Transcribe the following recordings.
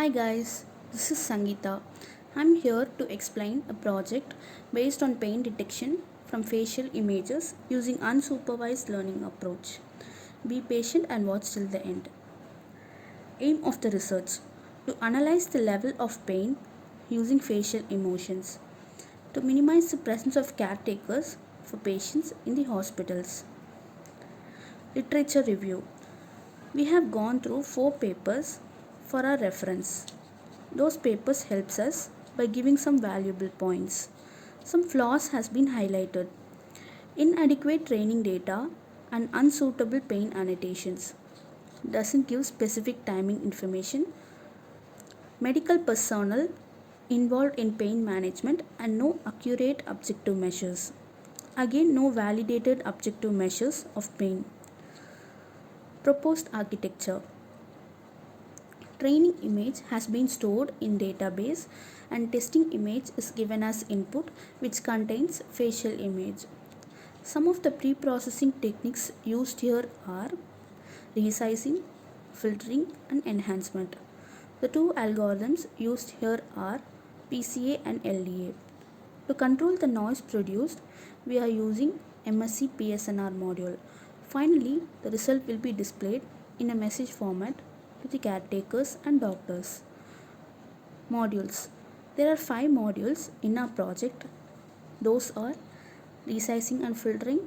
Hi guys, this is Sangeeta. I'm here to explain a project based on pain detection from facial images using unsupervised learning approach. Be patient and watch till the end. Aim of the research: to analyze the level of pain using facial emotions, to minimize the presence of caretakers for patients in the hospitals. Literature review: we have gone through 4 papers for our reference. Those papers helps us by giving some valuable points. Some flaws has been highlighted. Inadequate training data and unsuitable pain annotations. Doesn't give specific timing information. Medical personnel involved in pain management and no accurate objective measures. Again, no validated objective measures of pain. Proposed architecture: training image has been stored in database and testing image is given as input which contains facial image. Some of the pre-processing techniques used here are resizing, filtering and enhancement. The two algorithms used here are PCA and LDA. To control the noise produced, we are using MSC PSNR module. Finally, the result will be displayed in a message format to the caretakers and doctors. Modules: there are 5 modules in our project. Those are resizing and filtering,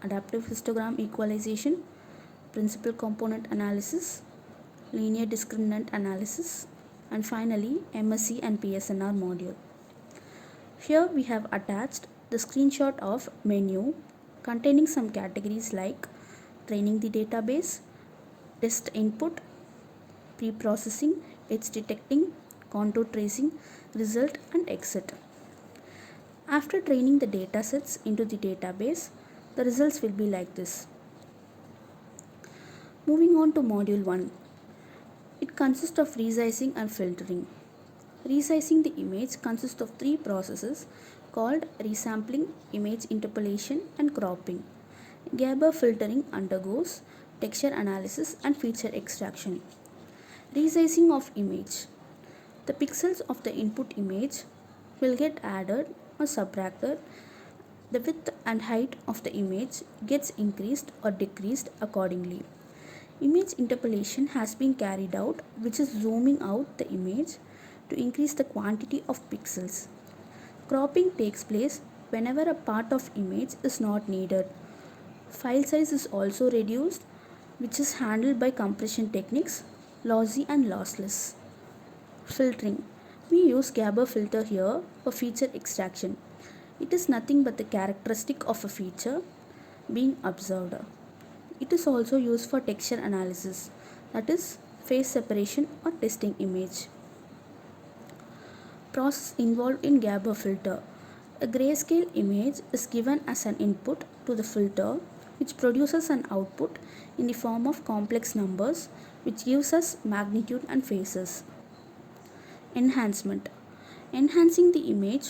adaptive histogram equalization, principal component analysis, linear discriminant analysis, and finally MSC and PSNR module. Here we have attached the screenshot of menu containing some categories like training the database, test input, pre-processing, edge detecting, contour tracing, result and exit. After training the datasets into the database, the results will be like this. Moving on to module 1. It consists of resizing and filtering. Resizing the image consists of 3 processes called resampling, image interpolation and cropping. Gabor filtering undergoes texture analysis and feature extraction. Resizing of image: the pixels of the input image will get added or subtracted. The width and height of the image gets increased or decreased accordingly. Image interpolation has been carried out, which is zooming out the image to increase the quantity of pixels. Cropping takes place whenever a part of image is not needed. File size is also reduced, which is handled by compression techniques, lossy and lossless. Filtering: we use Gabor filter here for feature extraction. It is nothing but the characteristic of a feature being observed. It is also used for texture analysis, that is face separation or testing image. Process involved in Gabor filter: a grayscale image is given as an input to the filter, which produces an output in the form of complex numbers, which gives us magnitude and phases. Enhancement: enhancing the image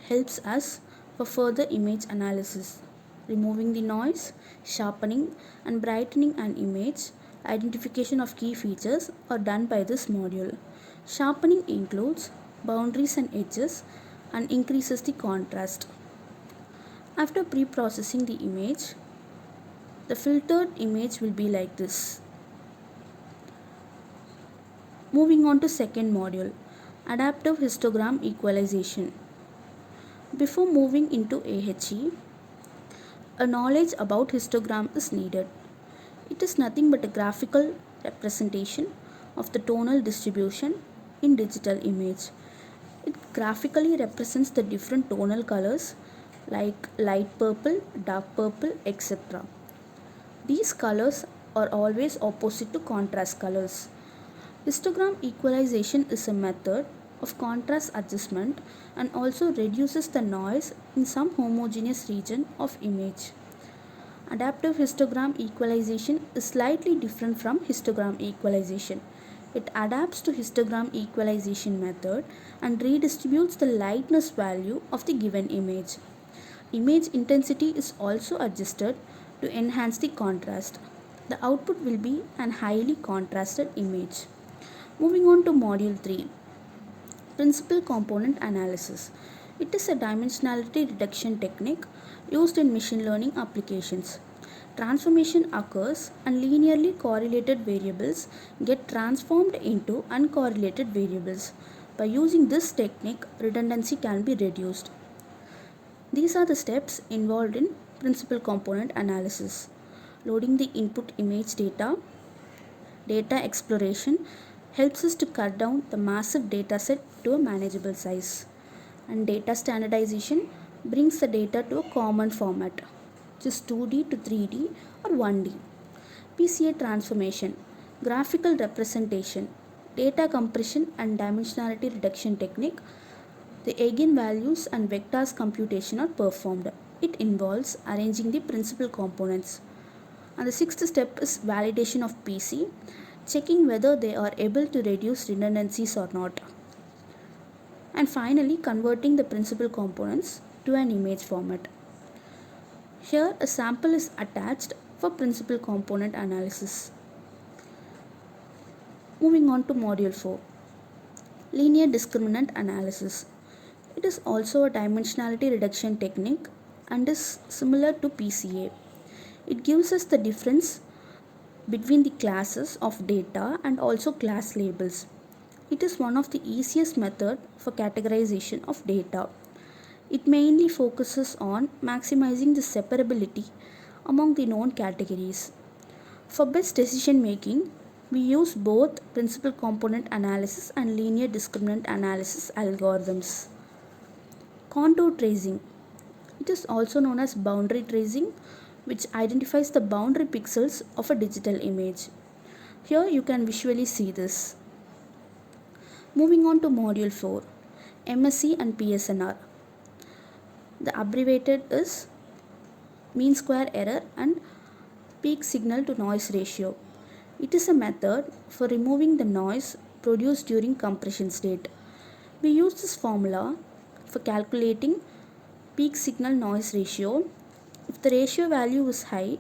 helps us for further image analysis. Removing the noise, sharpening and brightening an image, identification of key features are done by this module. Sharpening includes boundaries and edges and increases the contrast. After pre-processing the image, the filtered image will be like this. Moving on to second module, adaptive histogram equalization. Before moving into AHE, a knowledge about histogram is needed. It is nothing but a graphical representation of the tonal distribution in digital image. It graphically represents the different tonal colors like light purple, dark purple, etc. These colors are always opposite to contrast colors. Histogram equalization is a method of contrast adjustment and also reduces the noise in some homogeneous region of image. Adaptive histogram equalization is slightly different from histogram equalization. It adapts to histogram equalization method and redistributes the lightness value of the given image. Image intensity is also adjusted to enhance the contrast. The output will be an highly contrasted image. Moving on to Module 3, Principal Component Analysis. It is a dimensionality reduction technique used in machine learning applications. Transformation occurs and linearly correlated variables get transformed into uncorrelated variables. By using this technique, redundancy can be reduced. These are the steps involved in principal component analysis. Loading the input image data, data exploration helps us to cut down the massive data set to a manageable size. And data standardization brings the data to a common format, which is 2D to 3D or 1D. PCA transformation, graphical representation, data compression and dimensionality reduction technique. The eigenvalues and vectors computation are performed. It involves arranging the principal components. And the sixth step is validation of PC, checking whether they are able to reduce redundancies or not. And finally, converting the principal components to an image format. Here, a sample is attached for principal component analysis. Moving on to Module 4, Linear Discriminant Analysis. It is also a dimensionality reduction technique and is similar to PCA. It gives us the difference between the classes of data and also class labels. It is one of the easiest method for categorization of data. It mainly focuses on maximizing the separability among the known categories. For best decision making, we use both principal component analysis and linear discriminant analysis algorithms. Contour tracing. It is also known as boundary tracing, which identifies the boundary pixels of a digital image. Here you can visually see this. Moving on to Module 4, MSE and PSNR. The abbreviated is mean square error and peak signal to noise ratio. It is a method for removing the noise produced during compression state. We use this formula for calculating peak signal noise ratio. If the ratio value is high,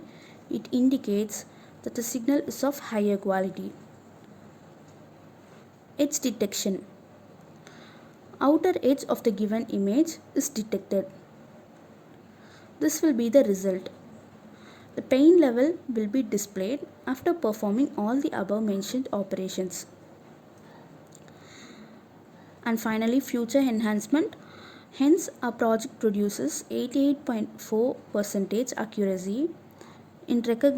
it indicates that the signal is of higher quality. Edge detection. Outer edge of the given image is detected. This will be the result. The pain level will be displayed after performing all the above mentioned operations. And finally, future enhancement. Hence, our project produces 88.4% accuracy in recognition